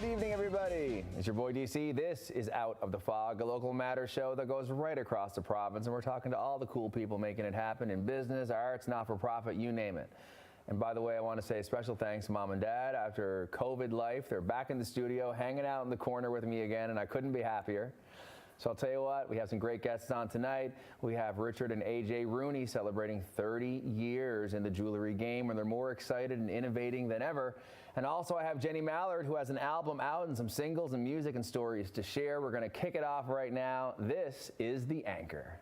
evening, everybody. It's your boy DC. This is Out of the Fog, a local matters show that goes right across the province, and we're talking to all the cool people making it happen in business, arts, not-for-profit, you name it. And by the way, I want to say a special thanks to Mom and Dad. After COVID life, they're back in the studio, hanging out in the corner with me again, and I couldn't be happier. So I'll tell you what, we have some great guests on tonight. We have Richard and AJ Rooney celebrating 30 years in the jewelry game, and they're more excited and innovating than ever. And also I have Jenny Mallard, who has an album out and some singles and music and stories to share. We're going to kick it off right now. This is The Anchor.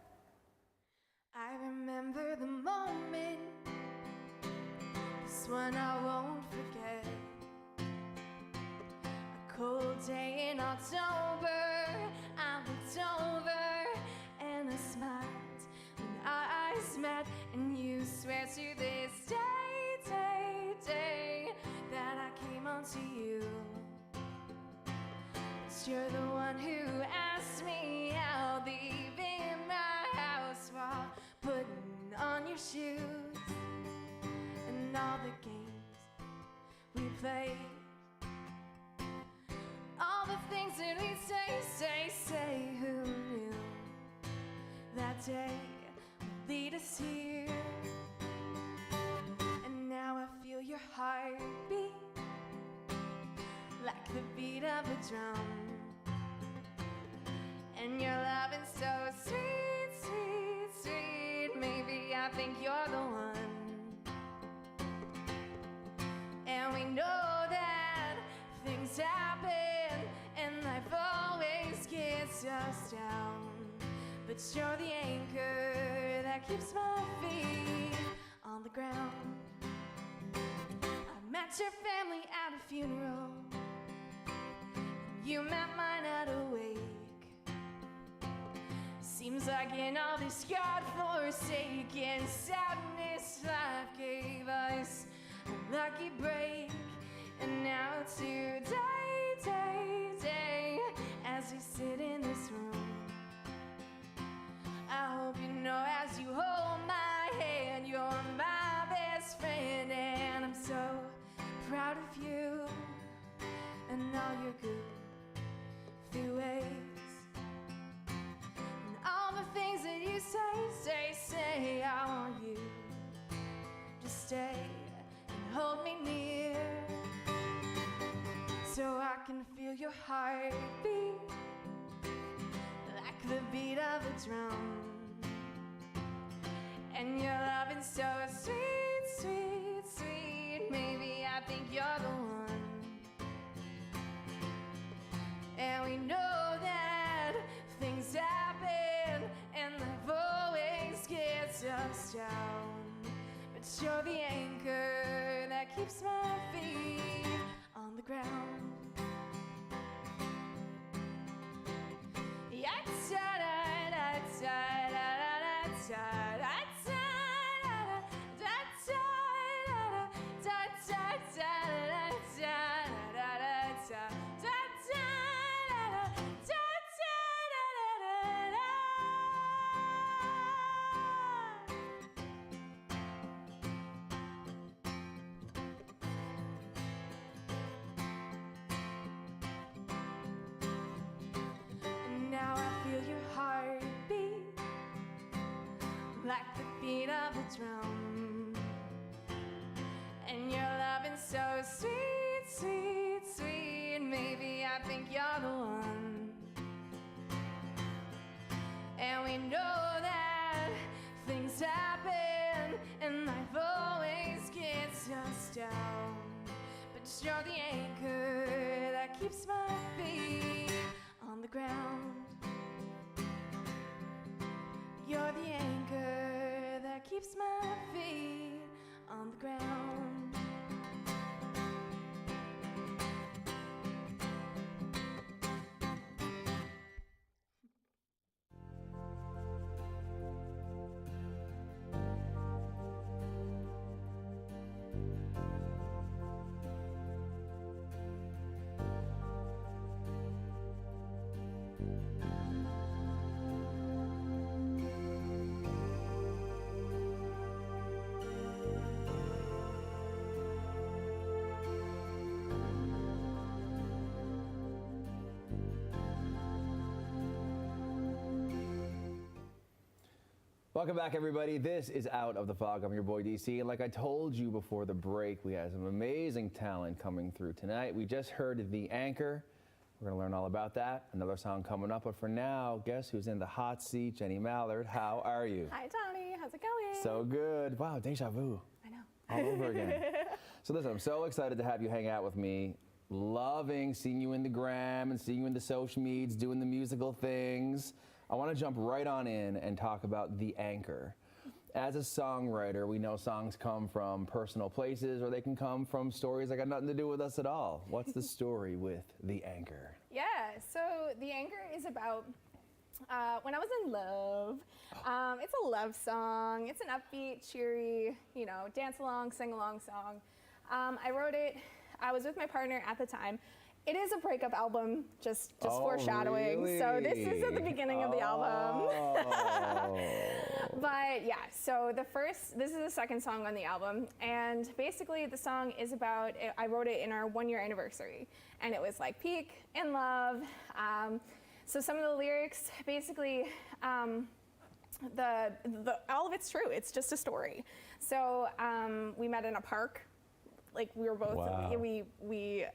I remember the moment, this one I won't forget. A cold day in October, I looked over and I smiled when our eyes met, and you swear to this day that I came on to you. But you're the one who asked me out, leaving my house while putting on your shoes, and all the games we played, all the things that we say, who knew that day would lead us here? And now I feel your heartbeat, like the beat of a drum, and your loving so sweet, sweet, sweet. Maybe I think you're the one, and we know that things happen and life always gets us down, but you're the anchor that keeps my feet on the ground. I met your family at a funeral, you met mine at a wake. Seems like in all this God-forsaken sadness, life gave us a lucky break. And now today, as we sit in this room, I hope you know as you hold my hand, you're my best friend, and I'm so proud of you and all your goofy ways, and all the things that you say. I want you to stay and hold me near, so I can feel your heartbeat, like the beat of a drum, and your loving so sweet, sweet, sweet. Maybe I think you're the one, and we know that things happen and life always gets us down, but you're the anchor that keeps my feet on the ground. Now I feel your heartbeat, like the beat of a drum, and your loving so sweet, sweet, sweet. Maybe I think you're the one, and we know that things happen and life always gets us down, but you're the anchor that keeps my feet on the ground. You're the anchor that keeps my feet on the ground. Welcome back, everybody. This is Out of the Fog. I'm your boy DC, and like I told you before the break, we have some amazing talent coming through tonight. We just heard The Anchor. We're going to learn all about that. Another song coming up, but for now, guess who's in the hot seat? Jenny Mallard. How are you? Hi, Tony. How's it going? So good. Wow, deja vu. I know. All over again. So listen, I'm so excited to have you hang out with me. Loving seeing you in the gram and seeing you in the social medias, doing the musical things. I want to jump right on in and talk about The Anchor. As a songwriter, we know songs come from personal places or they can come from stories that got nothing to do with us at all. What's the story with The Anchor? Yeah, so The Anchor is about when I was in love. It's a love song. It's an upbeat, cheery, dance along, sing along song. I wrote it. I was with my partner at the time. It is a breakup album, just foreshadowing. Really? So this is at the beginning of the album. But yeah, so this is the second song on the album, and basically the song is about, I wrote it in our 1-year anniversary, and it was like peak, in love. So some of the lyrics, basically, all of it's true. It's just a story. So we met in a park. Like we were both, we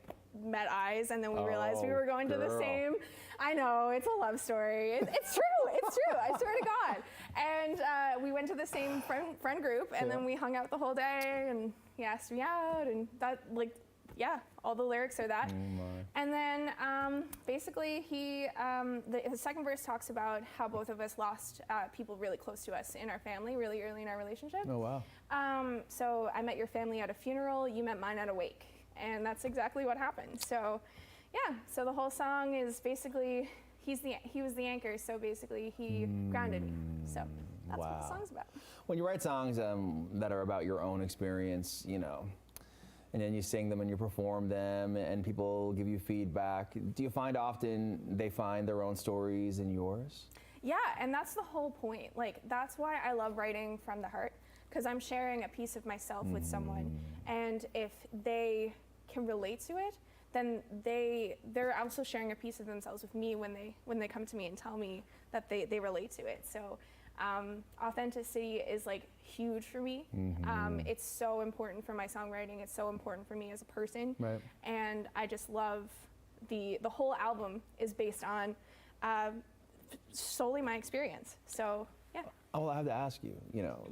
met eyes, and then we realized we were going to the same. I know, it's a love story. It's true. It's true. I swear to God. And we went to the same friend group, and then we hung out the whole day, and he asked me out, and that, all the lyrics are that. And then basically the second verse talks about how both of us lost people really close to us in our family really early in our relationship. Oh, wow. So I met your family at a funeral, you met mine at a wake. And that's exactly what happened. So yeah, so the whole song is basically, he was the anchor, so basically he grounded me. So that's what the song's about. When you write songs that are about your own experience, and then you sing them and you perform them and people give you feedback, do you find often they find their own stories in yours? Yeah, and that's the whole point. Like, that's why I love writing from the heart, because I'm sharing a piece of myself with someone, and if they can relate to it, then they're also sharing a piece of themselves with me when they come to me and tell me that they relate to it. So authenticity is like huge for me. It's so important for my songwriting. It's so important for me as a person. Right. And I just love the whole album is based on solely my experience. So yeah. Oh, well, I have to ask you,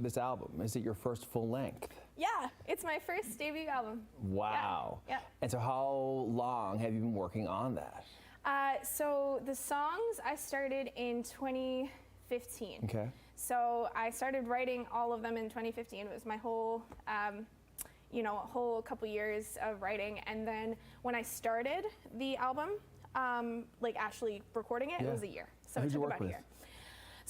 this album, is it your first full length? Yeah, it's my first debut album. Wow. Yeah. And so how long have you been working on that? So the songs I started in 2015. Okay. So I started writing all of them in 2015. It was my whole, whole couple years of writing. And then when I started the album, actually recording it, it was a year. So it took about a year.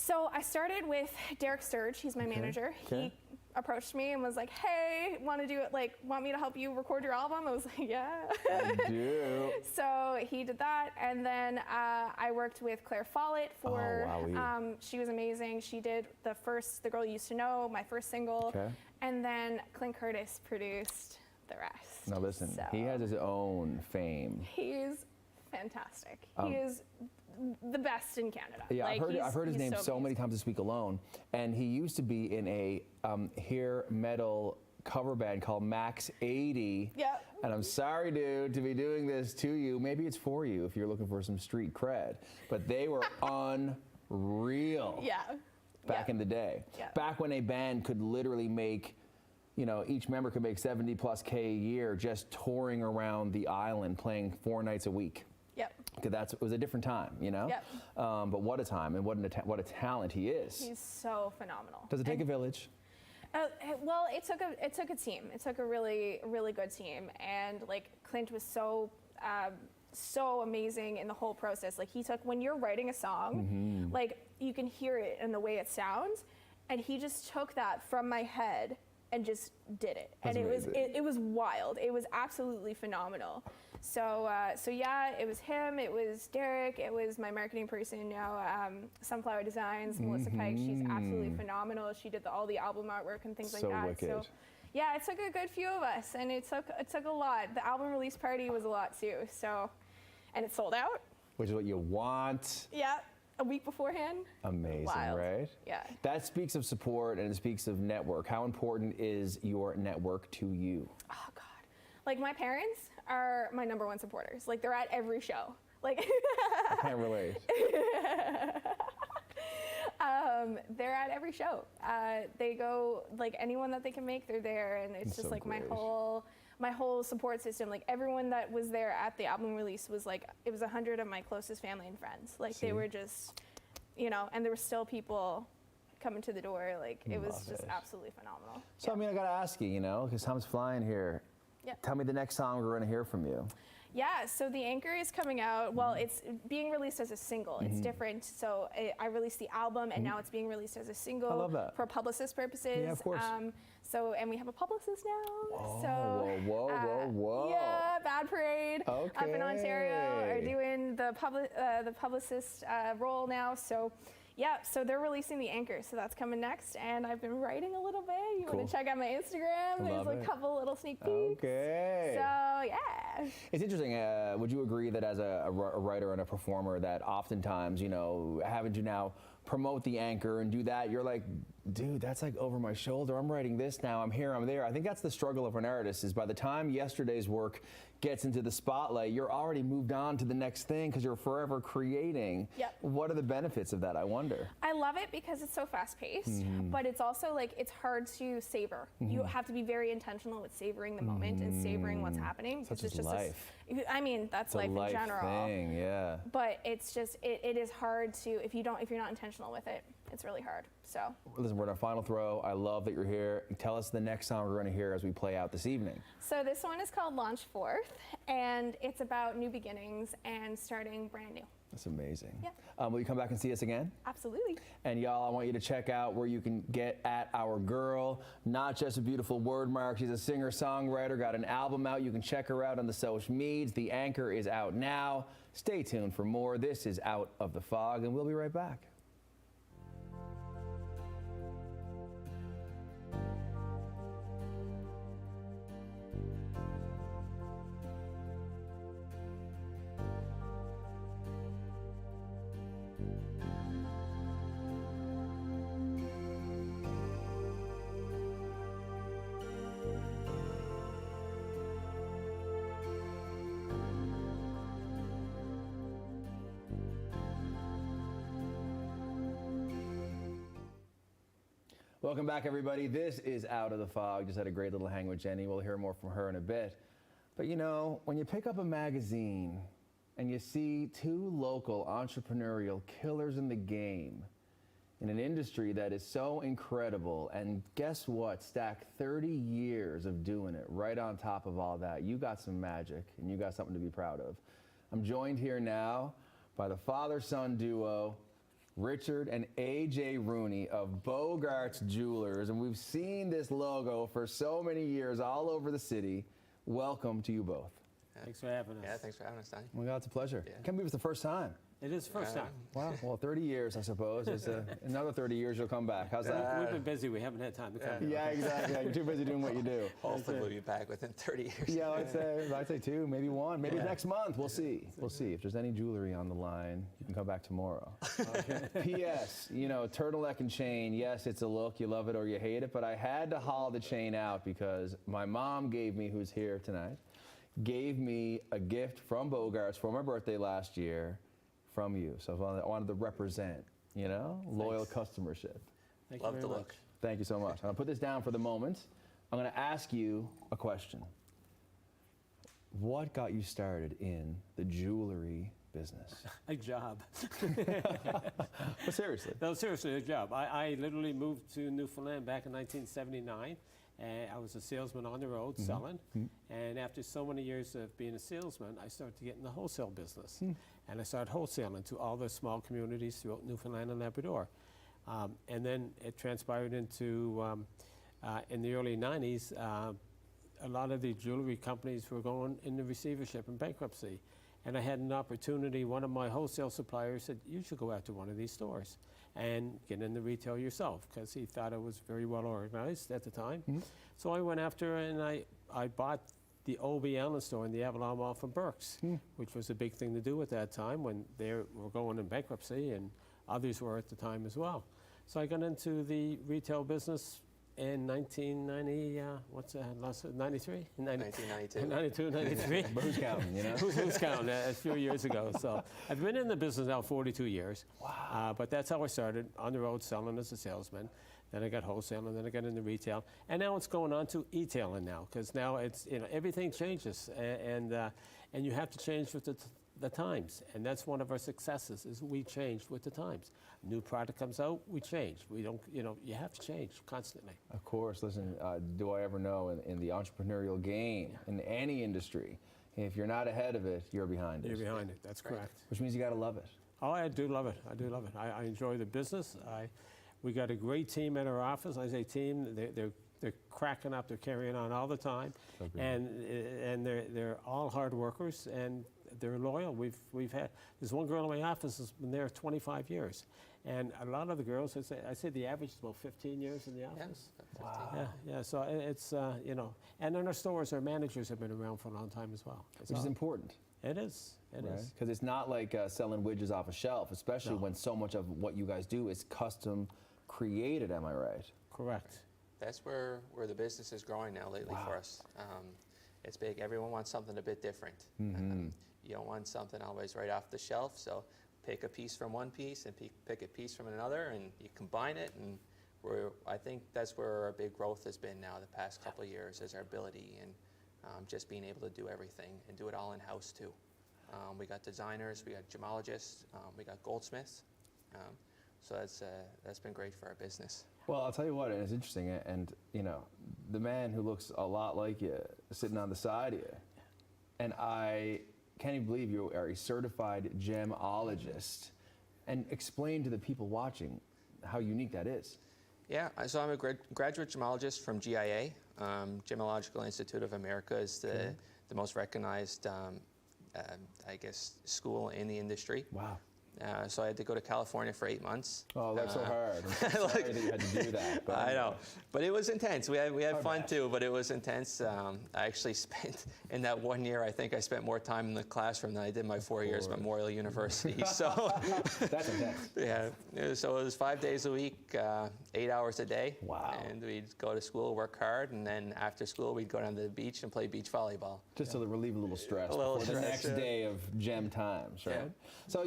So I started with Derek Sturge, he's my manager. He approached me and was like, hey, want me to help you record your album? I was like, yeah. I do. So he did that, and then I worked with Claire Follett for, she was amazing. She did The Girl You Used to Know, my first single, and then Clint Curtis produced the rest. Now listen, he has his own fame. He's fantastic. He is the best in Canada. Yeah, I've heard his name so many times this week alone, and he used to be in a hair metal cover band called Max 80. Yep. And I'm sorry, dude, to be doing this to you. Maybe it's for you if you're looking for some street cred, but they were unreal. Yeah. Back in the day. Yeah. Back when a band could literally make, each member could make 70+ K a year just touring around the island playing 4 nights a week. Yep. Because it was a different time, Yep. But what a time, and what a talent he is. He's so phenomenal. Does it take a village? Well, it took a team. It took a really, really good team, and Clint was so amazing in the whole process. When you're writing a song, you can hear it in the way it sounds, and he just took that from my head and just did it. That's and amazing. it was wild. It was absolutely phenomenal. So yeah, it was him, it was Derek, it was my marketing person now, Sunflower Designs, Melissa Pike. She's absolutely phenomenal. She did all the album artwork and things like that. Wicked. So yeah, it took a good few of us, and it took a lot. The album release party was a lot too. So, and it sold out. Which is what you want. Yeah. a week beforehand. Amazing, Wild. right? Yeah. That speaks of support and it speaks of network. How important is your network to you? Oh God. Like my parents are my #1 supporters. Like they're at every show. Like I can't relate. they're at every show. They go, like anyone that they can make, they're there, and it's just so like great. my whole support system. Like everyone that was there at the album release was like, it was 100 of my closest family and friends. Like they were just, you know, and there were still people coming to the door. Like it was just absolutely phenomenal. So, I mean, I got to ask you, you know, because time's flying here. Yeah. Tell me the next song we're going to hear from you. Yeah, so The Anchor is coming out. Well, it's being released as a single. It's different. So I released the album, and now it's being released as a single. I love that. For publicist purposes. Yeah, of course. And we have a publicist now. Oh, so, whoa. Yeah, Bad Parade up in Ontario are Okay. doing the publicist role now. So. Yeah, so they're releasing The Anchor, so that's coming next, and I've been writing a little bit. You want to check out my Instagram? There's a couple little sneak peeks. Okay. So, yeah. It's interesting. Would you agree that as a writer and a performer that oftentimes, you know, having to now promote The Anchor and do that, you're like, dude, that's like over my shoulder. I'm writing this now. I'm here, I'm there. I think that's the struggle of an artist is by the time yesterday's work gets into the spotlight, you're already moved on to the next thing because you're forever creating. Yep. What are the benefits of that, I wonder? I love it because it's so fast-paced, but it's also like it's hard to savor. You have to be very intentional with savoring the moment and savoring what's happening. Such because is it's just life. I mean, that's It's a life life in general. thing, yeah. But it's just it is hard to if you're not intentional with it. It's really hard. So Listen, we're in our final throw. I love that you're here. Tell us the next song we're going to hear as we play out this evening. So this one is called Launch Forth, and it's about new beginnings and starting brand new. That's amazing. Yeah. Will you come back and see us again? Absolutely. And y'all, I want you to check out where you can get at our girl. Not just a beautiful word mark. She's a singer-songwriter, got an album out. You can check her out on the social medias. The Anchor is out now. Stay tuned for more. This is Out of the Fog, and we'll be right back. Welcome back, everybody. This is Out of the Fog. Just had a great little hang with Jenny. We'll hear more from her in a bit. But you know, when you pick up a magazine and you see two local entrepreneurial killers in the game in an industry that is so incredible, and guess what? Stack 30 years of doing it right on top of all that. You got some magic and you got something to be proud of. I'm joined here now by the father-son duo, Richard and AJ Rooney of Bogarts Jewelers, and we've seen this logo for so many years all over the city. Welcome to you both. Thanks for having us. Yeah, thanks for having us, Donnie. Oh my God, it's a pleasure. Yeah. Can't believe it's the first time. It is the first time. Wow. Well, 30 years, I suppose. It's another 30 years you'll come back. How's that? We've been busy. We haven't had time to come. Yeah, exactly. You're too busy doing what you do. Hopefully we'll be back within 30 years. Yeah, I'd say two, maybe one, maybe next month. We'll see. We'll see. If there's any jewelry on the line, you can come back tomorrow. P.S. You know, turtleneck and chain. Yes, it's a look. You love it or you hate it. But I had to haul the chain out because my mom gave me, who's here tonight, gave me a gift from Bogarts for my birthday last year from you. So I wanted to represent, you know, loyal customership. Thank Love you the very look. much. Thank you so much. I'm going to put this down for the moment. I'm going to ask you a question. What got you started in the jewelry business? A job. But seriously. No, seriously, a job. I literally moved to Newfoundland back in 1979. And I was a salesman on the road selling. And after so many years of being a salesman, I started to get in the wholesale business. And I started wholesaling to all the small communities throughout Newfoundland and Labrador. And then it transpired into, in the early 90s, a lot of the jewelry companies were going into receivership and bankruptcy. And I had an opportunity, one of my wholesale suppliers said, you should go out to one of these stores and get into retail yourself, because he thought it was very well organized at the time. So I went after and I bought the old Allen store in the Avalon Mall from Burke's, which was a big thing to do at that time when they were going in bankruptcy, and Others were at the time as well. So I got into the retail business in 1990, what's that, 93? 1992. 92, 93. But who's counting, you know? Who's counting? A few years ago. So I've been in the business now 42 years. Wow. But that's how I started, on the road selling as a salesman. Then I got wholesale, and then I got into retail. And now it's going on to e-tailing now, because now it's, everything changes. And you have to change with the times. And that's one of our successes, is we changed with the times. New product comes out, we change. We don't, you have to change constantly. Of course. Listen, do I ever know in the entrepreneurial game, in any industry, if you're not ahead of it, you're behind it. You're behind it, that's correct. Which means you got to love it. Oh, I do love it. I do love it. I enjoy the business. We got a great team at our office. I say team, they're cracking up. They're carrying on all the time, So good. and they're all hard workers, and they're loyal. We've had, there's one girl in my office that's been there 25 years, and a lot of the girls, I say the average is about 15 years in the office. Wow. Yeah. So it's and in our stores, our managers have been around for a long time as well. Which is important. It is. It is. Because it's not like selling widgets off a shelf, especially when so much of what you guys do is custom created, am I right? Correct. That's where the business is growing now lately for us. It's big. Everyone wants something a bit different. You don't want something always right off the shelf, so pick a piece from one piece and pick a piece from another, and you combine it, and I think that's where our big growth has been now the past couple of years, is our ability and just being able to do everything and do it all in-house too. We got designers, we got gemologists, we got goldsmiths, so that's been great for our business. Well, I'll tell you what, it's interesting, and the man who looks a lot like you sitting on the side of you, and I can't even believe you are a certified gemologist. And explain to the people watching how unique that is. Yeah, so I'm a graduate gemologist from GIA. Gemological Institute of America is the most recognized, I guess, school in the industry. Wow. So I had to go to California for 8 months. Oh, that's so hard. I'm so sorry that you had to do that. But I know, but it was intense. We had fun too, but it was intense. I actually spent, in that 1 year, I think I spent more time in the classroom than I did my 4 years at Memorial University. So that's intense. Yeah, so it was 5 days a week, 8 hours a day. Wow. And we'd go to school, work hard, and then after school we'd go down to the beach and play beach volleyball. Just to relieve a little stress little before the stress, next day of gem times, right? Yeah. So,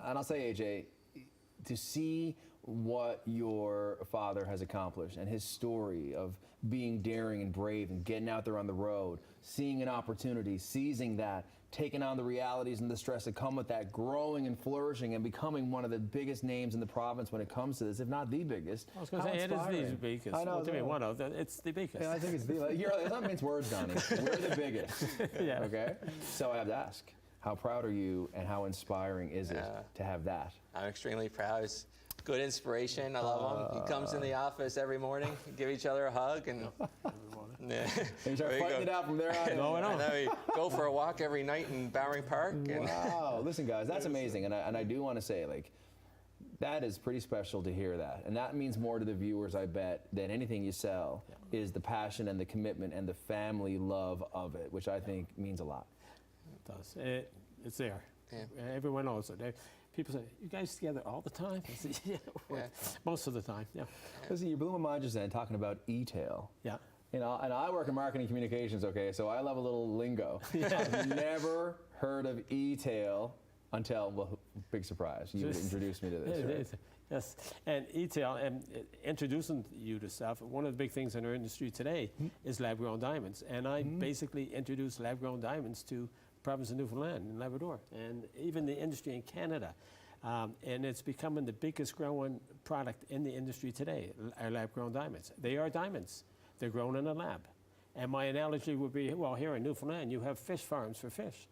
and I'll say, AJ, to see what your father has accomplished and his story of being daring and brave and getting out there on the road, seeing an opportunity, seizing that, taking on the realities and the stress that come with that, growing and flourishing and becoming one of the biggest names in the province when it comes to this, if not the biggest. I was going to say, it is the biggest. I know. What do you mean, one of them? It's the biggest. Yeah, I think it's it's not mince words, Donnie. We're the biggest. Yeah. Okay? So I have to ask, how proud are you and how inspiring is it to have that? I'm extremely proud. It's good inspiration. I love him. He comes in the office every morning, give each other a hug, and And you start fighting it out from there on. No, I know. And then we go for a walk every night in Bowring Park. And Wow. Listen, guys, that's amazing. And I do want to say, that is pretty special to hear that. And that means more to the viewers, I bet, than anything you sell is the passion and the commitment and the family love of it, which I think means a lot. It does. It's there. Yeah. Everyone knows it. People say, "You guys together all the time?" I say, "Yeah, most of the time." Yeah. Listen, you blew my mind just then talking about e-tail. Yeah. And I work in marketing communications, okay, so I love a little lingo. I've never heard of e-tail until, well, big surprise, you introduced me to this, right? Yes, and e-tail, and introducing you to stuff, one of the big things in our industry today is lab-grown diamonds. And I basically introduced lab-grown diamonds to the province of Newfoundland and Labrador, and even the industry in Canada. And it's becoming the biggest growing product in the industry today, our lab-grown diamonds. They are diamonds. They're grown in a lab. And my analogy would be, well, here in Newfoundland, you have fish farms for fish.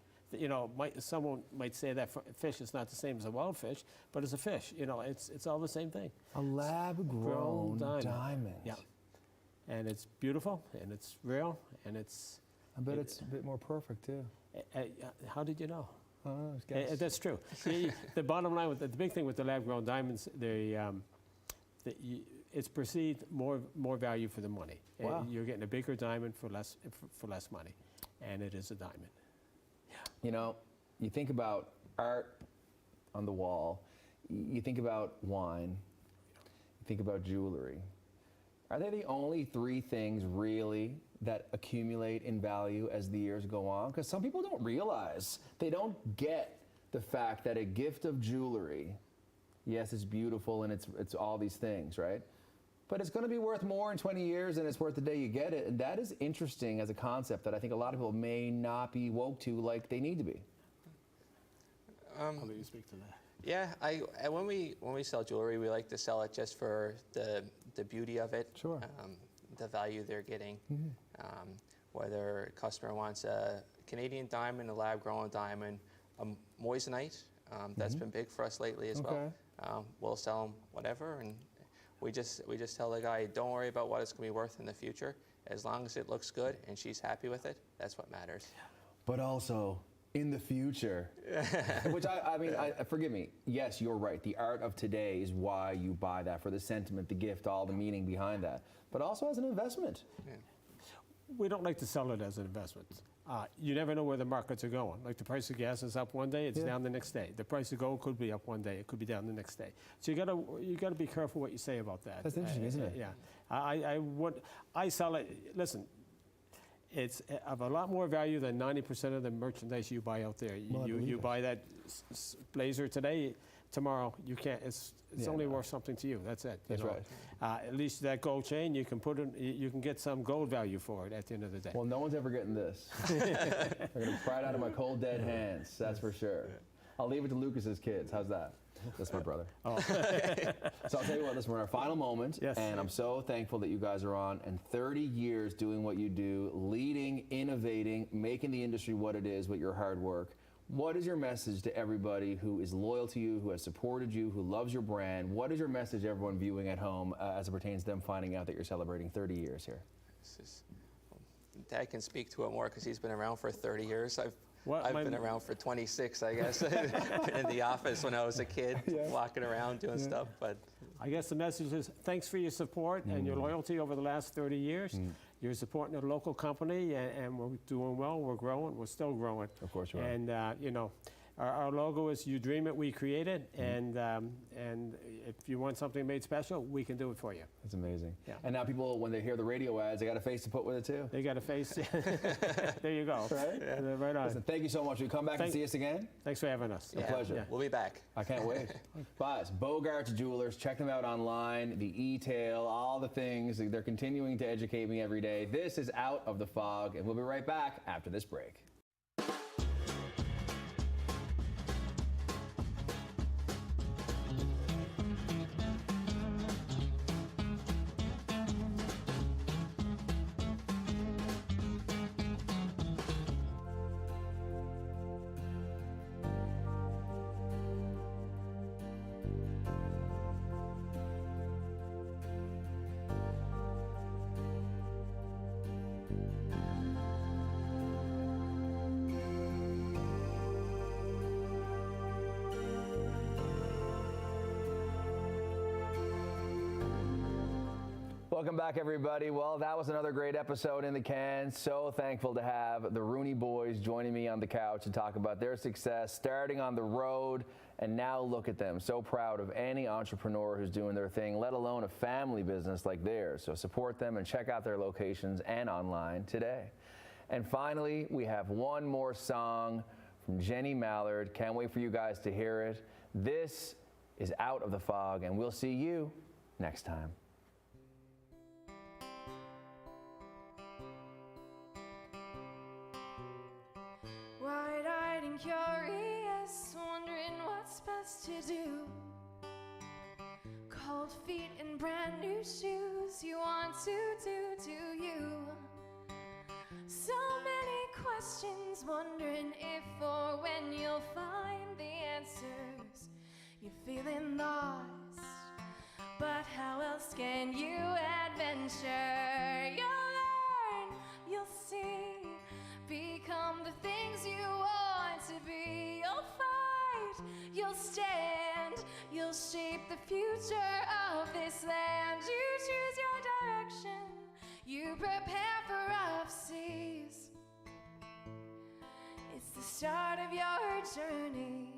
Someone might say that fish is not the same as a wild fish, but it's a fish. It's all the same thing. A lab-grown diamond. Yeah. And it's beautiful, and it's real, and it's... I bet it's a bit more perfect, too. How did you know? Guess. That's true. The bottom line, the big thing with the lab-grown diamonds, it's perceived more value for the money. Wow. You're getting a bigger diamond for less money, and it is a diamond. You think about art on the wall, you think about wine, you think about jewelry. Are they the only three things really that accumulate in value as the years go on? Because some people don't realize, they don't get the fact that a gift of jewelry, yes, it's beautiful and it's all these things, right? But it's going to be worth more in 20 years than it's worth the day you get it. And that is interesting as a concept that I think a lot of people may not be woke to like they need to be. I'll let you speak to that. Yeah, when we sell jewelry, we like to sell it just for the beauty of it. Sure. The value they're getting. Whether a customer wants a Canadian diamond, a lab-grown diamond, a moissanite, that's been big for us lately as well. We'll sell them whatever, and we just tell the guy, don't worry about what it's going to be worth in the future. As long as it looks good and she's happy with it, that's what matters. But also, in the future, which I mean, forgive me, yes, you're right. The art of today is why you buy that, for the sentiment, the gift, all the meaning behind that, but also as an investment. Yeah. We don't like to sell it as an investment. You never know where the markets are going. Like the price of gas is up one day, it's down the next day. The price of gold could be up one day, it could be down the next day. So you gotta be careful what you say about that. That's interesting, isn't it? Yeah. I sell it. Listen, it's of a lot more value than 90% of the merchandise you buy out there. You buy that blazer today, tomorrow you can't. It's only worth something to you. That's it. That's right. At least that gold chain, you can put it. You can get some gold value for it at the end of the day. Well, no one's ever getting this. They're gonna pry it out of my cold dead hands. That's for sure. I'll leave it to Lucas's kids. How's that? That's my brother. Oh. So I'll tell you what, listen, we're in our final moment, and I'm so thankful that you guys are on, and 30 years doing what you do, leading, innovating, making the industry what it is with your hard work. What is your message to everybody who is loyal to you, who has supported you, who loves your brand? What is your message to everyone viewing at home as it pertains to them finding out that you're celebrating 30 years here? Dad can speak to it more because he's been around for 30 years. I've been around for 26, I guess, in the office when I was a kid, walking around doing stuff. But I guess the message is thanks for your support and your loyalty over the last 30 years. You're supporting a local company, and we're doing well. We're growing. We're still growing. Of course you are. And you know, our logo is "You dream it, we create it." And if you want something made special, we can do it for you. That's amazing. Yeah. And now people, when they hear the radio ads, they got a face to put with it too. They got a face. There you go. Right? Yeah. Right on. Listen, thank you so much. Will you come back and see us again? Thanks for having us. A pleasure. We'll be back. I can't wait. But Bogarts Jewelers, check them out online, the e-tail, all the things. They're continuing to educate me every day. This is Out of the Fog, and we'll be right back after this break. Welcome back, everybody. Well, that was another great episode in the can. So thankful to have the Rooney boys joining me on the couch to talk about their success, starting on the road, and now look at them. So proud of any entrepreneur who's doing their thing, let alone a family business like theirs. So support them and check out their locations and online today. And finally, we have one more song from Jenny Mallard. Can't wait for you guys to hear it. This is Out of the Fog, and we'll see you next time. Wide-eyed and curious, wondering what's best to do. Cold feet and brand new shoes, you want to do you. So many questions, wondering if or when you'll find the answers. You're feeling lost, but how else can you adventure? You'll learn, you'll see. Become the things you want to be. You'll fight, you'll stand, you'll shape the future of this land. You choose your direction, you prepare for rough seas. It's the start of your journey,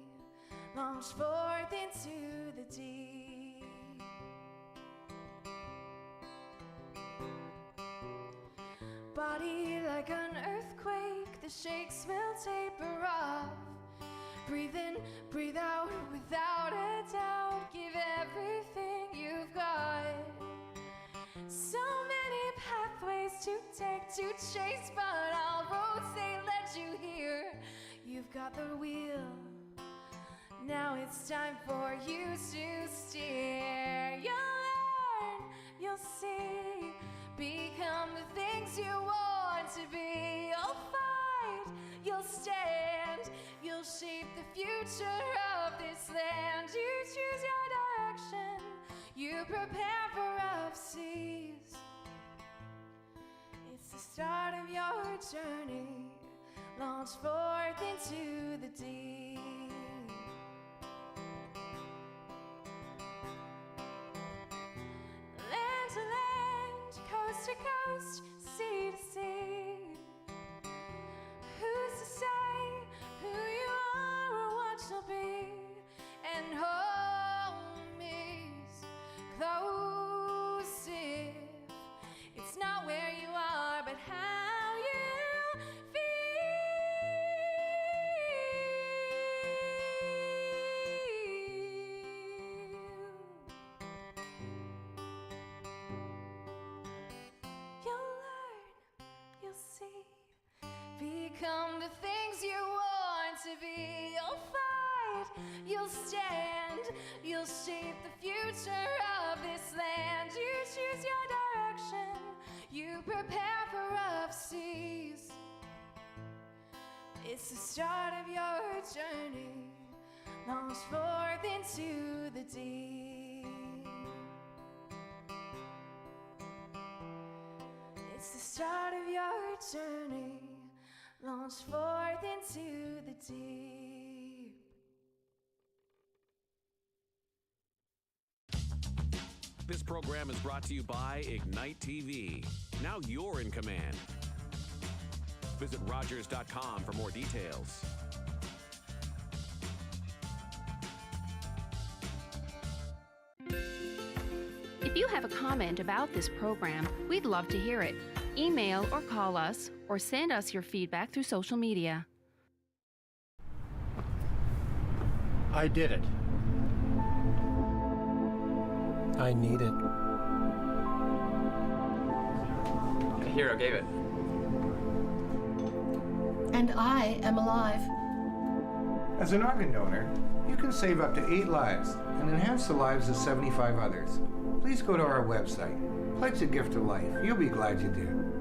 launch forth into the deep. Body like an earthquake, the shakes will taper off. Breathe in, breathe out, without a doubt. Give everything you've got. So many pathways to take, to chase, but all roads they led you here. You've got the wheel, now it's time for you to steer. You'll learn, you'll see, become the things you want to be. You'll fight, you'll stand, you'll shape the future of this land. You choose your direction, you prepare for rough seas. It's the start of your journey, launch forth into the deep. Land to land, coast to coast, sea to sea. Who's to say who you are or what you'll be? And home is close if it's not where you are, but how you become the things you want to be. You'll fight, you'll stand, you'll shape the future of this land. You choose your direction, you prepare for rough seas. It's the start of your journey, launch forth into the deep. It's the start of your journey, launch forth into the deep. This program is brought to you by Ignite TV. Now you're in command. Visit Rogers.com for more details. If you have a comment about this program, we'd love to hear it. Email or call us, or send us your feedback through social media. I did it. I need it. A hero gave it. And I am alive. As an organ donor, you can save up to 8 lives and enhance the lives of 75 others. Please go to our website. Pledge a gift of life. You'll be glad you did.